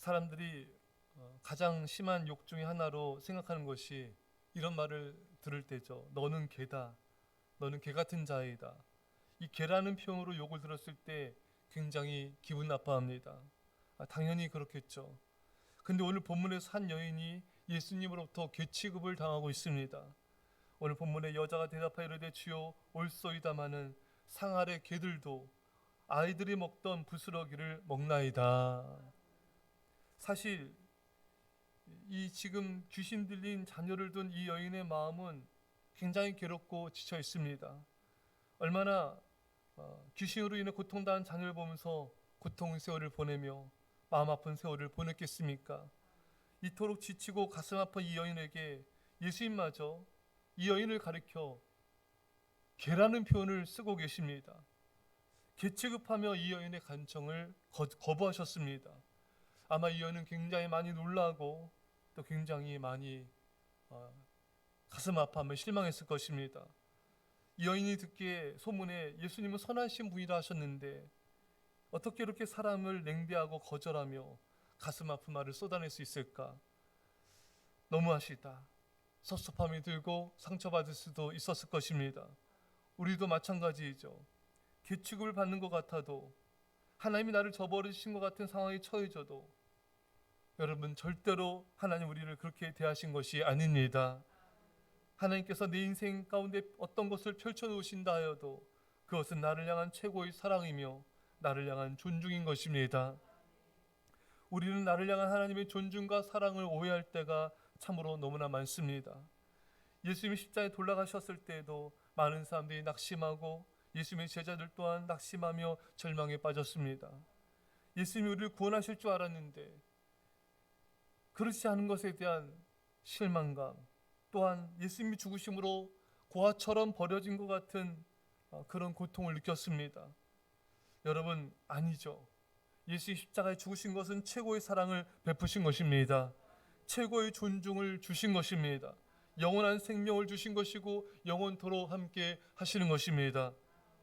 사람들이 가장 심한 욕 중에 하나로 생각하는 것이 이런 말을 들을 때죠. 너는 개다. 너는 개 같은 자이다. 이 개라는 표현으로 욕을 들었을 때 굉장히 기분 나빠합니다. 당연히 그렇겠죠. 근데 오늘 본문에서 한 여인이 예수님으로부터 개 취급을 당하고 있습니다. 오늘 본문에 여자가 대답하여 이르되 주여 옳소이다마는 상 아래 개들도 아이들이 먹던 부스러기를 먹나이다. 사실 이 지금 귀신 들린 자녀를 둔 이 여인의 마음은 굉장히 괴롭고 지쳐 있습니다. 얼마나 귀신으로 인해 고통당한 자녀를 보면서 고통의 세월을 보내며 마음 아픈 세월을 보냈겠습니까? 이토록 지치고 가슴 아픈 이 여인에게 예수님마저 이 여인을 가리켜 개라는 표현을 쓰고 계십니다. 개 취급하며 이 여인의 간청을 거부하셨습니다. 아마 이 여인은 굉장히 많이 놀라고 또 굉장히 많이 가슴 아파하며 실망했을 것입니다. 이 여인이 듣기에 소문에 예수님은 선하신 분이라 하셨는데 어떻게 이렇게 사람을 냉대하고 거절하며 가슴 아픈 말을 쏟아낼 수 있을까? 너무하시다. 섭섭함이 들고 상처받을 수도 있었을 것입니다. 우리도 마찬가지이죠. 개취급을 받는 것 같아도 하나님이 나를 저버리신 것 같은 상황에 처해져도 여러분 절대로 하나님 우리를 그렇게 대하신 것이 아닙니다. 하나님께서 내 인생 가운데 어떤 것을 펼쳐놓으신다 하여도 그것은 나를 향한 최고의 사랑이며 나를 향한 존중인 것입니다. 우리는 나를 향한 하나님의 존중과 사랑을 오해할 때가 참으로 너무나 많습니다. 예수님이 십자가에 돌아가셨을 때에도 많은 사람들이 낙심하고 예수님의 제자들 또한 낙심하며 절망에 빠졌습니다. 예수님이 우리를 구원하실 줄 알았는데 그렇지 않은 것에 대한 실망감, 또한 예수님이 죽으심으로 고아처럼 버려진 것 같은 그런 고통을 느꼈습니다. 여러분, 아니죠. 예수 십자가에 죽으신 것은 최고의 사랑을 베푸신 것입니다. 최고의 존중을 주신 것입니다. 영원한 생명을 주신 것이고 영원토록 함께 하시는 것입니다.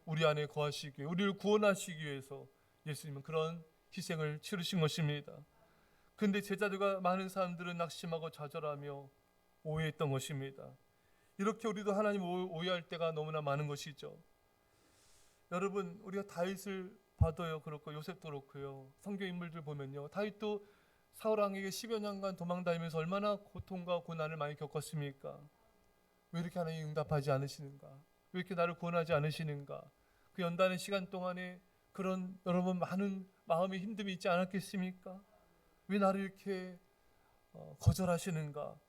우리 안에 거하시기 위해, 우리를 구원하시기 위해서 예수님은 그런 희생을 치르신 것입니다. 근데 제자들과 많은 사람들은 낙심하고 좌절하며 오해했던 것입니다. 이렇게 우리도 하나님을 오해할 때가 너무나 많은 것이죠. 여러분, 우리가 다윗을 봐도요, 그렇고 요셉도 그렇고요. 성경 인물들 보면요, 다윗도 사울 왕에게 10여 년간 도망다니면서 얼마나 고통과 고난을 많이 겪었습니까? 왜 이렇게 하나님이 응답하지 않으시는가? 왜 이렇게 나를 구원하지 않으시는가? 그 연단의 시간 동안에 그런 여러분 많은 마음의 힘듦이 있지 않았겠습니까? 왜 나를 이렇게 거절하시는가?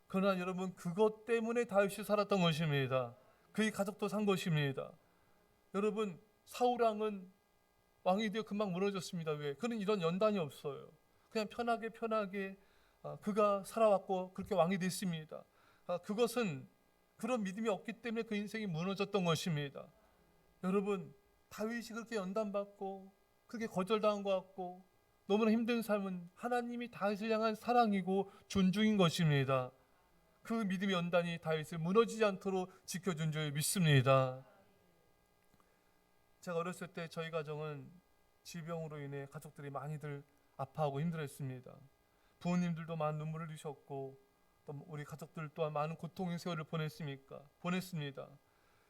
그러나 여러분, 그것 때문에 다윗이 살았던 것입니다. 그의 가족도 산 것입니다. 여러분, 사울 왕은 왕이 되어 금방 무너졌습니다. 왜? 그는 이런 연단이 없어요. 그냥 편하게 그가 살아왔고 그렇게 왕이 됐습니다. 그것은 그런 믿음이 없기 때문에 그 인생이 무너졌던 것입니다. 여러분, 다윗이 그렇게 연단받고 그렇게 거절당한 것 같고 너무나 힘든 삶은 하나님이 다윗을 향한 사랑이고 존중인 것입니다. 그 믿음의 연단이 다윗을 무너지지 않도록 지켜준 줄 믿습니다. 제가 어렸을 때 저희 가정은 질병으로 인해 가족들이 많이들 아파하고 힘들었습니다. 부모님들도 많은 눈물을 흘리셨고 또 우리 가족들 또한 많은 고통의 세월을 보냈습니다.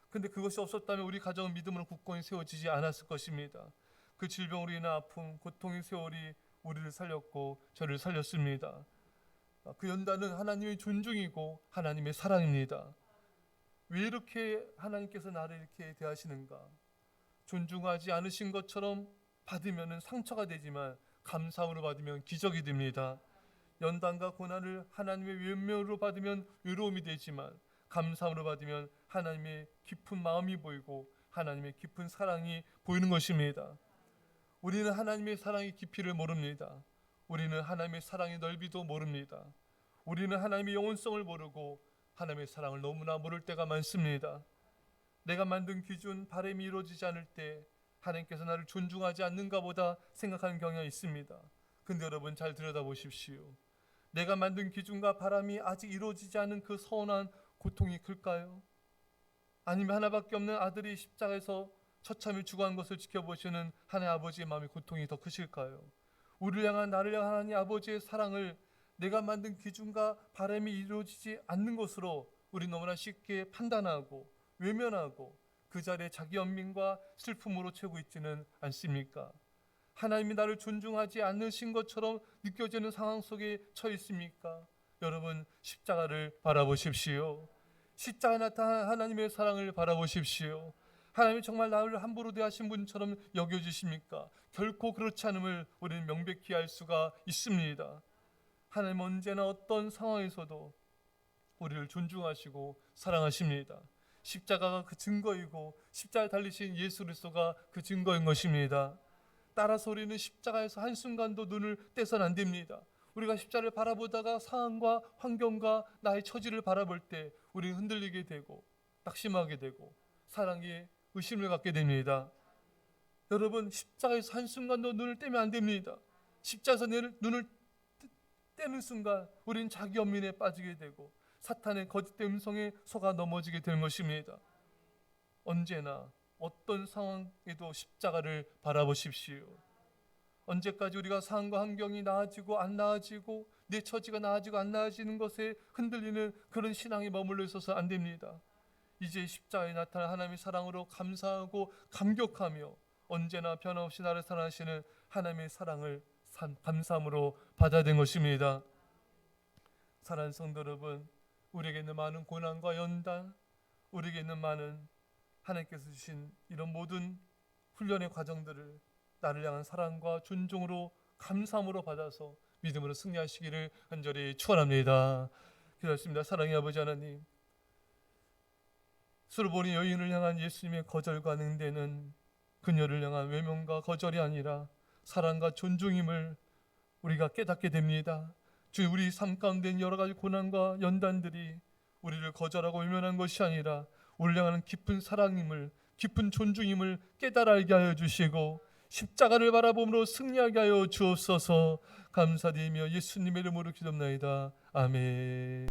근데 그것이 없었다면 우리 가정은 믿음으로 굳건히 세워지지 않았을 것입니다. 그 질병으로 인한 아픔, 고통의 세월이 우리를 살렸고 저를 살렸습니다. 그 연단은 하나님의 존중이고 하나님의 사랑입니다. 왜 이렇게 하나님께서 나를 이렇게 대하시는가? 존중하지 않으신 것처럼 받으면 상처가 되지만 감사함으로 받으면 기적이 됩니다. 연단과 고난을 하나님의 외면으로 받으면 외로움이 되지만 감사함으로 받으면 하나님의 깊은 마음이 보이고 하나님의 깊은 사랑이 보이는 것입니다. 우리는 하나님의 사랑의 깊이를 모릅니다. 우리는 하나님의 사랑의 넓이도 모릅니다. 우리는 하나님의 영원성을 모르고 하나님의 사랑을 너무나 모를 때가 많습니다. 내가 만든 기준, 바람이 이루어지지 않을 때 하나님께서 나를 존중하지 않는가 보다 생각하는 경향이 있습니다. 근데 여러분 잘 들여다보십시오. 내가 만든 기준과 바람이 아직 이루어지지 않은 그 서운한 고통이 클까요? 아니면 하나밖에 없는 아들이 십자가에서 처참히 죽어간 것을 지켜보시는 하나님 아버지의 마음의 고통이 더 크실까요? 우리를 향한 나를 향한 하나님 아버지의 사랑을 내가 만든 기준과 바람이 이루어지지 않는 것으로 우리 너무나 쉽게 판단하고 외면하고 그 자리에 자기 연민과 슬픔으로 채우고 있지는 않습니까? 하나님이 나를 존중하지 않으신 것처럼 느껴지는 상황 속에 처해 있습니까? 여러분, 십자가를 바라보십시오. 십자가에 나타난 하나님의 사랑을 바라보십시오. 하나님이 정말 나를 함부로 대하신 분처럼 여겨주십니까? 결코 그렇지 않음을 우리는 명백히 알 수가 있습니다. 하나님 언제나 어떤 상황에서도 우리를 존중하시고 사랑하십니다. 십자가가 그 증거이고 십자가에 달리신 예수 그리스도가 그 증거인 것입니다. 따라서 우리는 십자가에서 한순간도 눈을 떼서는 안 됩니다. 우리가 십자가를 바라보다가 상황과 환경과 나의 처지를 바라볼 때 우리는 흔들리게 되고 낙심하게 되고 사랑에 의심을 갖게 됩니다. 여러분, 십자가에서 한순간도 눈을 떼면 안 됩니다. 십자가에서 눈을 떼는 순간 우리는 자기 연민에 빠지게 되고 사탄의 거짓된 음성에 속아 넘어지게 되는 것입니다. 언제나 어떤 상황에도 십자가를 바라보십시오. 언제까지 우리가 상황과 환경이 나아지고 안 나아지고 내 처지가 나아지고 안 나아지는 것에 흔들리는 그런 신앙에 머물러 있어서 안 됩니다. 이제 십자가에 나타난 하나님의 사랑으로 감사하고 감격하며 언제나 변함없이 나를 사랑하시는 하나님의 사랑을 감사함으로 받아야 된 것입니다. 사랑하는 성도 여러분, 우리에게 있는 많은 고난과 연단, 우리에게 있는 많은 하나님께서 주신 이런 모든 훈련의 과정들을 나를 향한 사랑과 존중으로 감사함으로 받아서 믿음으로 승리하시기를 간절히 축원합니다. 기도하십니다. 사랑의 아버지 하나님, 수르보니 여인을 향한 예수님의 거절과 능대는 그녀를 향한 외면과 거절이 아니라 사랑과 존중임을 우리가 깨닫게 됩니다. 주, 우리 삶 가운데 있는 여러 가지 고난과 연단들이 우리를 거절하고 외면한 것이 아니라 우리를 향하는 깊은 사랑임을, 깊은 존중임을 깨달아 알게 하여 주시고 십자가를 바라봄으로 승리하게 하여 주옵소서. 감사드리며 예수님의 이름으로 기도합나이다. 아멘.